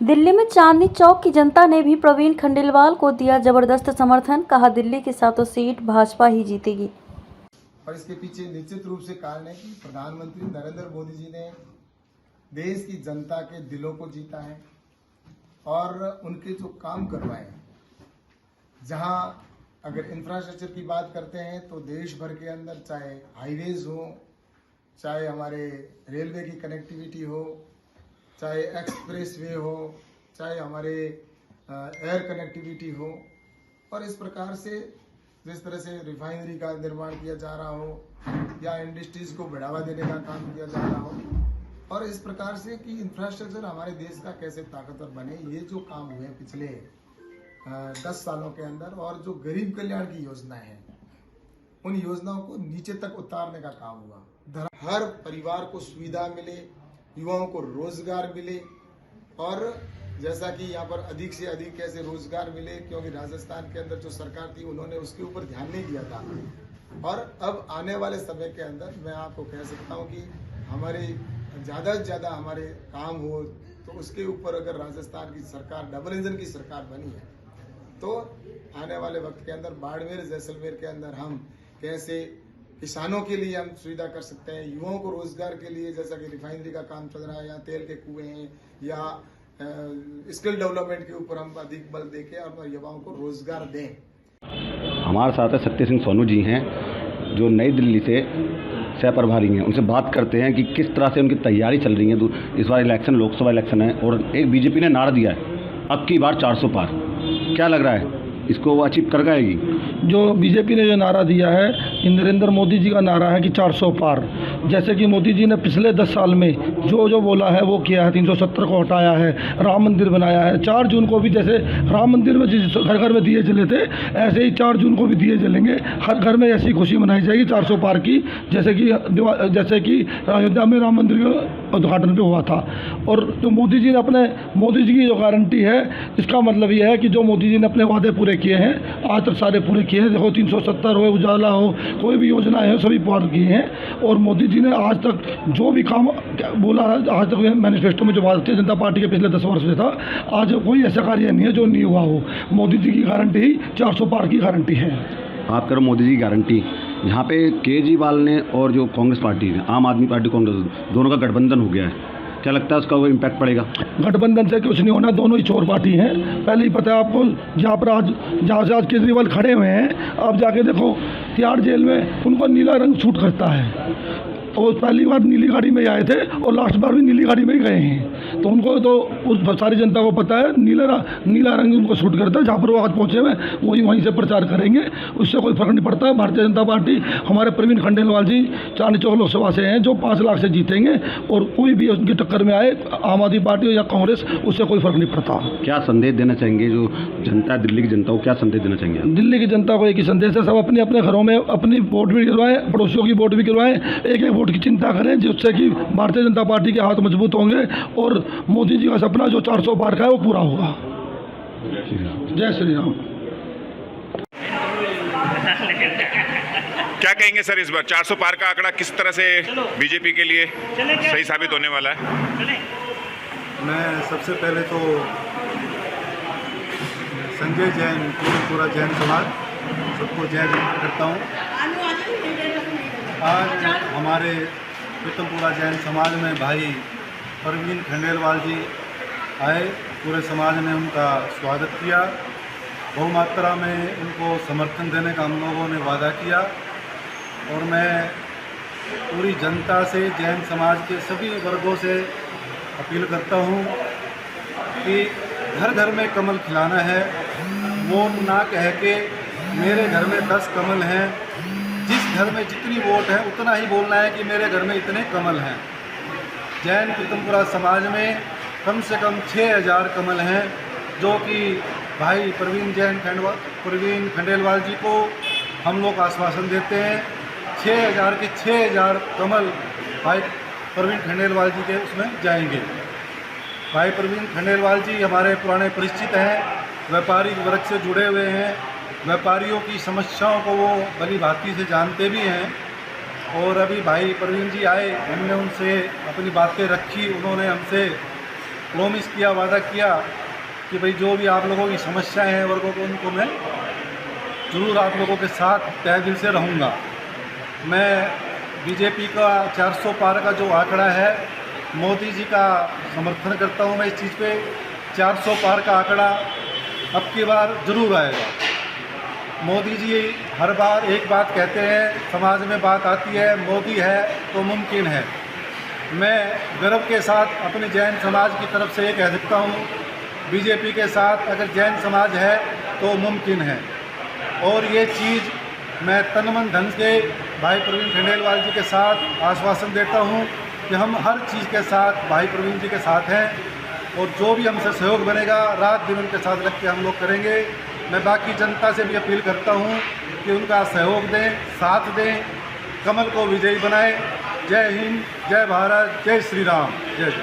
दिल्ली में चांदनी चौक की जनता ने भी प्रवीण खंडेलवाल को दिया जबरदस्त समर्थन। कहा, दिल्ली की 7 सीट भाजपा ही जीतेगी। और इसके पीछे निश्चित रूप से कारण है कि प्रधानमंत्री नरेंद्र मोदी जी ने देश की जनता के दिलों को जीता है और उनके जो काम करवाए हैं। जहां अगर इंफ्रास्ट्रक्चर की बात करते हैं तो देश भर के अंदर चाहे हाईवेज हो, चाहे हमारे रेलवे की कनेक्टिविटी हो, चाहे एक्सप्रेस वे हो, चाहे हमारे एयर कनेक्टिविटी हो, और इस प्रकार से जिस तरह से रिफाइनरी का निर्माण किया जा रहा हो या इंडस्ट्रीज को बढ़ावा देने का काम किया जा रहा हो, और इस प्रकार से कि इंफ्रास्ट्रक्चर हमारे देश का कैसे ताकतवर बने, ये जो काम हुए पिछले 10 सालों के अंदर, और जो गरीब कल्याण की योजनाएं हैं उन योजनाओं को नीचे तक उतारने का काम हुआ। हर परिवार को सुविधा मिले, युवाओं को रोजगार मिले, और जैसा कि यहाँ पर अधिक से अधिक कैसे रोजगार मिले, क्योंकि राजस्थान के अंदर जो सरकार थी उन्होंने उसके ऊपर ध्यान नहीं दिया था। और अब आने वाले समय के अंदर मैं आपको कह सकता हूँ कि हमारे ज़्यादा से ज़्यादा हमारे काम हो तो उसके ऊपर अगर राजस्थान की सरकार डबल इंजन की सरकार बनी है तो आने वाले वक्त के अंदर बाड़मेर जैसलमेर के अंदर हम कैसे किसानों के लिए हम सुविधा कर सकते हैं, युवाओं को रोजगार के लिए जैसा कि रिफाइनरी का काम चल रहा है या तेल के कुएं हैं या स्किल डेवलपमेंट के ऊपर हम अधिक बल देके और युवाओं को रोजगार दें। हमारे साथ है सत्य सिंह सोनू जी हैं जो नई दिल्ली से सह प्रभारी हैं। उनसे बात करते हैं कि किस तरह से उनकी तैयारी चल रही है। इस बार इलेक्शन लोकसभा इलेक्शन है और एक बीजेपी ने नारा दिया है अब की बार 400 पार। क्या लग रहा है इसको वो अचीव कर पाएगी? जो बीजेपी ने जो नारा दिया है, नरेंद्र मोदी जी का नारा है कि 400 पार। जैसे कि मोदी जी ने पिछले 10 साल में जो जो बोला है वो किया है। 370 को हटाया है, राम मंदिर बनाया है। 4 जून को भी जैसे राम मंदिर में घर घर में दिए जले थे, ऐसे ही 4 जून को भी दिए जलेंगे। हर घर में ऐसी खुशी मनाई जाएगी 400 पार की, जैसे कि अयोध्या में राम मंदिर का उद्घाटन भी हुआ था। और जो मोदी जी की जो गारंटी है, इसका मतलब यह है कि जो मोदी जी ने अपने वादे पूरे किए हैं आज तक सारे पूरे किए हैं। देखो 370 हो, उजाला हो, कोई भी योजना है सभी पूर्ण किए हैं। और मोदी जी ने आज तक जो भी काम बोला है, आज तक मैनिफेस्टो में जो भारतीय जनता पार्टी के पिछले 10 वर्ष से था, आज कोई ऐसा कार्य नहीं है जो नहीं हुआ हो। मोदी जी की गारंटी ही 400 पार की गारंटी है। बात करो मोदी जी की गारंटी, यहाँ पे केजरीवाल ने और जो कांग्रेस पार्टी है, आम आदमी पार्टी कांग्रेस, दोनों का गठबंधन हो गया है। क्या लगता है उसका वो इम्पैक्ट पड़ेगा? गठबंधन से कुछ नहीं होना, दोनों ही चोर पार्टी हैं। पहले ही पता है आपको, जहाँ पर जहाँ से आज केजरीवाल खड़े हुए हैं, आप जाके देखो तिहाड़ जेल में उनको नीला रंग सूट करता है। और पहली बार नीली गाड़ी में आए थे और लास्ट बार भी नीली गाड़ी में ही गए हैं। तो उनको तो उस सारी जनता को पता है नीला रंग उनको सूट करता है। जहाँ पर वो आज पहुँचे हुए वहीं से प्रचार करेंगे, उससे कोई फर्क नहीं पड़ता। भारतीय जनता पार्टी, हमारे प्रवीण खंडेलवाल जी चांदनी चौक लोकसभा से हैं, जो 5 लाख से जीतेंगे। और कोई भी उनकी टक्कर में आए, आम आदमी पार्टी हो या कांग्रेस, उससे कोई फर्क नहीं पड़ता। क्या संदेश देना चाहेंगे जो जनता, दिल्ली की जनता को क्या संदेश देना चाहेंगे? दिल्ली की जनता को एक ही संदेश है, सब अपने अपने घरों में अपनी वोट भी गिरवाएं, पड़ोसियों की वोट भी गिरवाएं, एक एक वोट की चिंता करें, जिससे कि भारतीय जनता पार्टी के हाथ मजबूत होंगे और मोदी जी का सपना जो 400 पार का है वो पूरा होगा। जय श्री राम। क्या कहेंगे सर, इस बार 400 पार का आंकड़ा किस तरह से बीजेपी के लिए सही साबित होने वाला है? मैं सबसे पहले तो संजय जैन, पूरा जैन समाज, सबको जय जयकार करता हूँ। आज हमारे पीतमपुरा जैन समाज में भाई प्रवीण खंडेलवाल जी आए, पूरे समाज ने उनका स्वागत किया। बहुमात्रा में उनको समर्थन देने का हम लोगों ने वादा किया। और मैं पूरी जनता से, जैन समाज के सभी वर्गों से अपील करता हूँ कि घर घर में कमल खिलाना है। वोट ना कह के मेरे घर में 10 कमल हैं, जिस घर में जितनी वोट है उतना ही बोलना है कि मेरे घर में इतने कमल हैं। जैन पीतमपुरा समाज में कम से कम 6000 कमल हैं, जो कि भाई प्रवीण खंडेलवाल जी को हम लोग आश्वासन देते हैं 6000 के 6000 कमल भाई प्रवीण खंडेलवाल जी के उसमें जाएंगे। भाई प्रवीण खंडेलवाल जी हमारे पुराने परिचित हैं, व्यापारी वर्ग से जुड़े हुए हैं, व्यापारियों की समस्याओं को वो भली भांति से जानते भी हैं। और अभी भाई प्रवीण जी आए, हमने उनसे अपनी बातें रखी, उन्होंने हमसे प्रॉमिस किया, वादा किया कि भाई जो भी आप लोगों की समस्याएं हैं वर्गों को, उनको मैं ज़रूर आप लोगों के साथ तहे दिल से रहूँगा। मैं बीजेपी का 400 पार का जो आंकड़ा है, मोदी जी का समर्थन करता हूँ मैं इस चीज़ पे। 400 पार का आंकड़ा अब की बार ज़रूर आएगा। मोदी जी हर बार एक बात कहते हैं, समाज में बात आती है, मोदी है तो मुमकिन है। मैं गर्व के साथ अपने जैन समाज की तरफ से ये कह सकता हूँ, बीजेपी के साथ अगर जैन समाज है तो मुमकिन है। और ये चीज़ मैं तन मन धन से भाई प्रवीण खंडेलवाल जी के साथ आश्वासन देता हूँ कि हम हर चीज़ के साथ भाई प्रवीण जी के साथ हैं, और जो भी हमसे सहयोग बनेगा रात दिन उनके साथ लग के हम लोग करेंगे। मैं बाकी जनता से भी अपील करता हूँ कि उनका सहयोग दें, साथ दें, कमल को विजयी बनाएं। जय हिंद, जय भारत, जय श्री राम, जय जय।